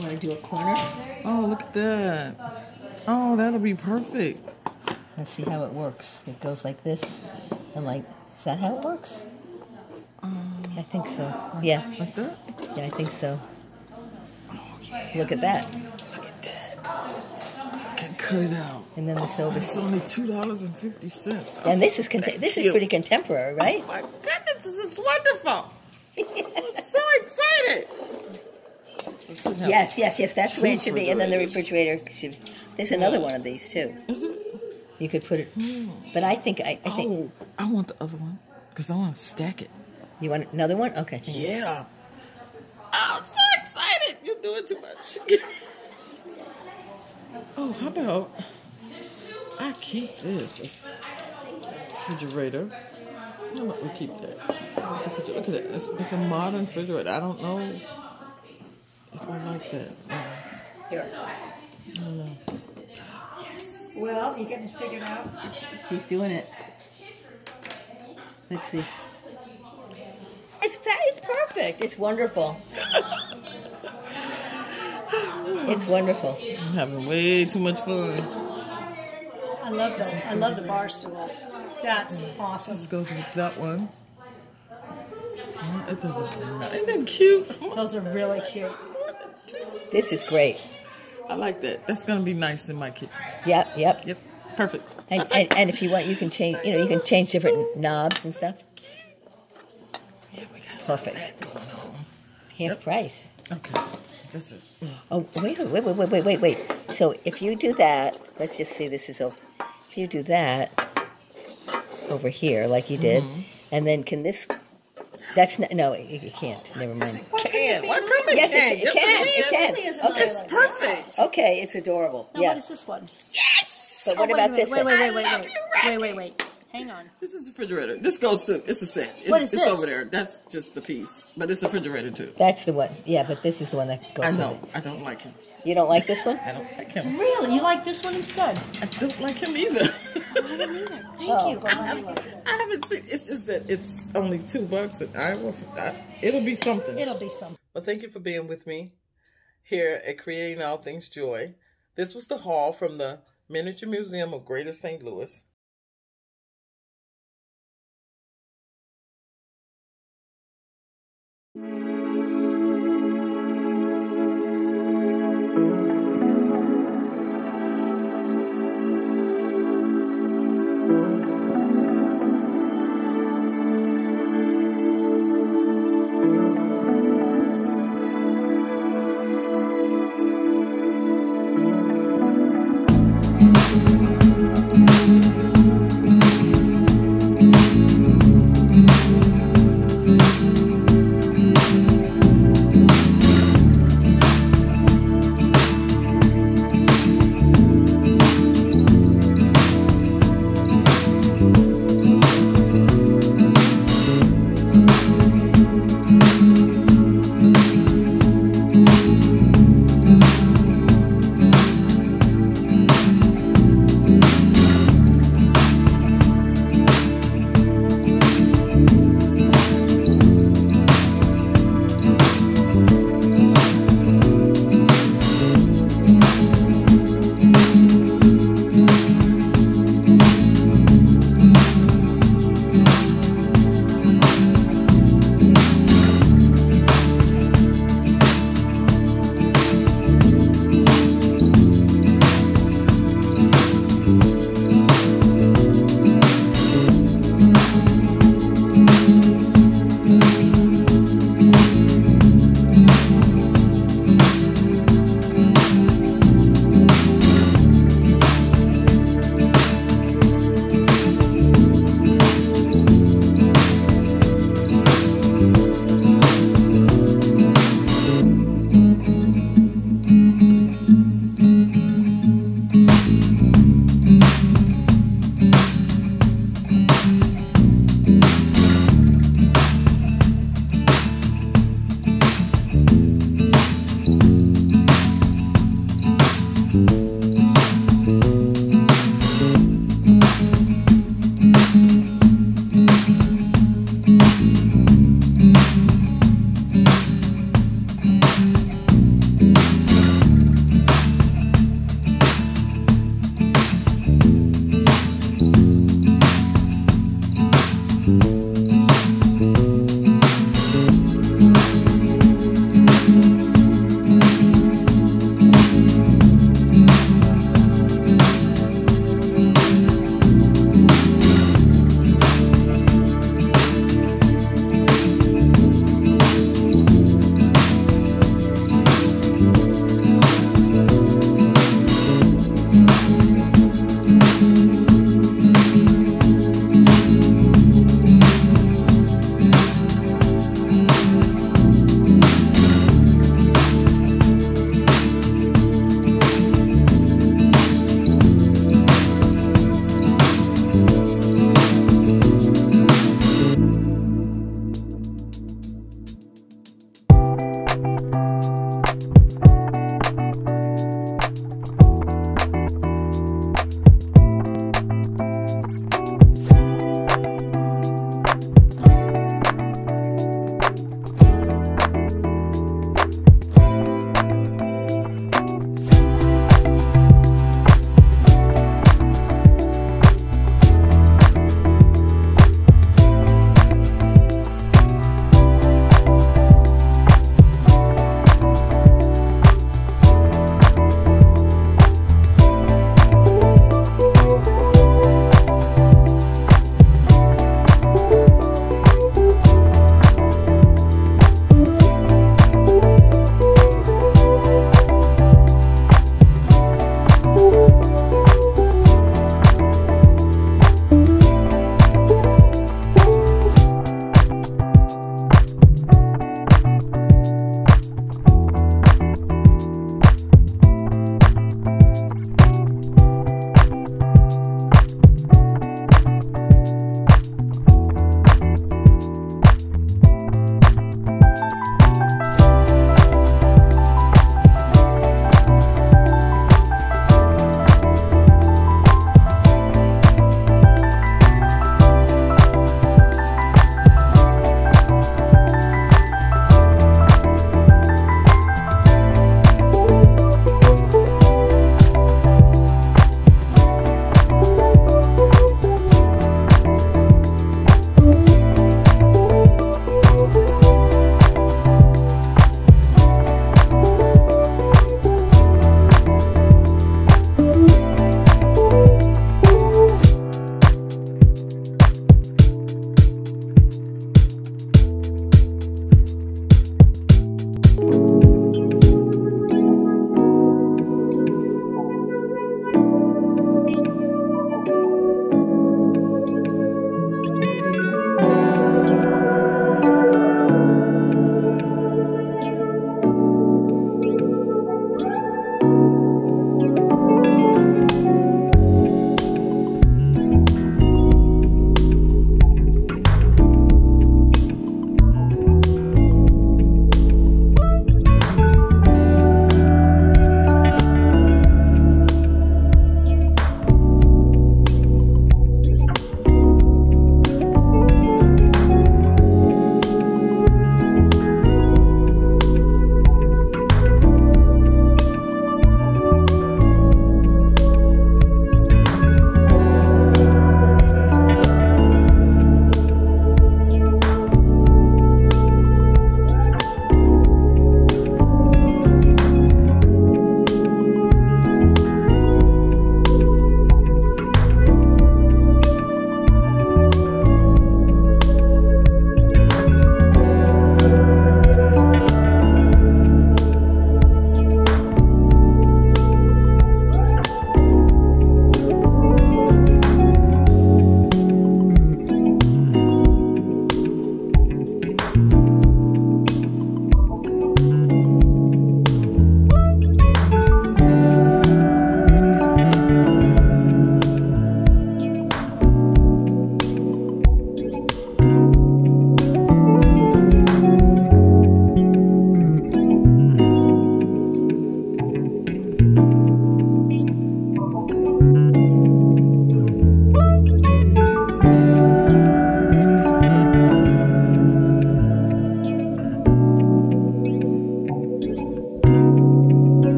you want to do a corner. Oh, look at that. Oh, that'll be perfect. Let's see how it works. It goes like this, and like, is that how it works? I think so. Yeah. Like that? Yeah, I think so. Oh, yeah. Look at that. Look at that. I can cut it out. And then the silver. It's only $2.50. And this is pretty contemporary, right? Oh my goodness, this is wonderful. I'm so excited. So Yes. That's the way it should be. And then the refrigerator should. There's another one of these too. Is it? You could put it. But I think I think. Oh, I want the other one because I want to stack it. You want another one? Okay. Yeah. I'm so excited. You're doing too much. Oh, how about I keep this as refrigerator? How about we keep that? Look at that. It's a modern refrigerator. I don't know if I like that. Here. I don't know. Yes. Well, you get it figured out. She's doing it. Let's see. It's perfect. It's wonderful. It's wonderful. I'm having way too much fun. I love the bar stools. That's awesome. This goes with that one. It doesn't really matter. Isn't that cute? Those are really cute. This is great. I like that. That's gonna be nice in my kitchen. Yep. Yep. Perfect. And if you want, you can change. You can change different knobs and stuff. Yeah, we got Perfect. that going on. Half price. Okay. This is. Oh, wait. So if you do that, let's just see. This is over. If you do that over here, like you did, and then can this? That's not. No, you can't. Never mind. Can. Why come it Yes, can? it can. Okay. It's perfect. Okay, it's adorable. Now, Yeah. what is this one? Yes. But what about this? Wait. I Wait. Hang on. This is the refrigerator. This goes to. It's a set. What is It's this? over there. That's just the piece. But it's a refrigerator too. That's the one. Yeah, but this is the one that goes. I with know. it. I don't like him. You don't like this one? I don't like him. Really? You like this one instead? I don't like him either. I don't either. Thank Oh. you. But what do you like? I haven't seen. It's just that it's only $2, and it'll be something. It'll be some. Well, thank you for being with me here at Creating All Things Joy. This was the haul from the Miniature Museum of Greater St. Louis.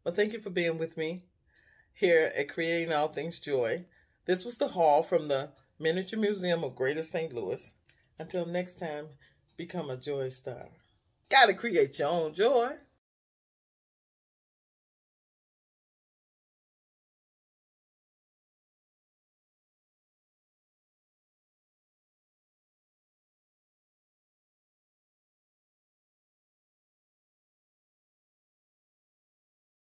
Well, thank you for being with me here at Creating All Things Joy. This was the haul from the Miniature Museum of Greater St. Louis. Until next time, become a joy star. Gotta create your own joy.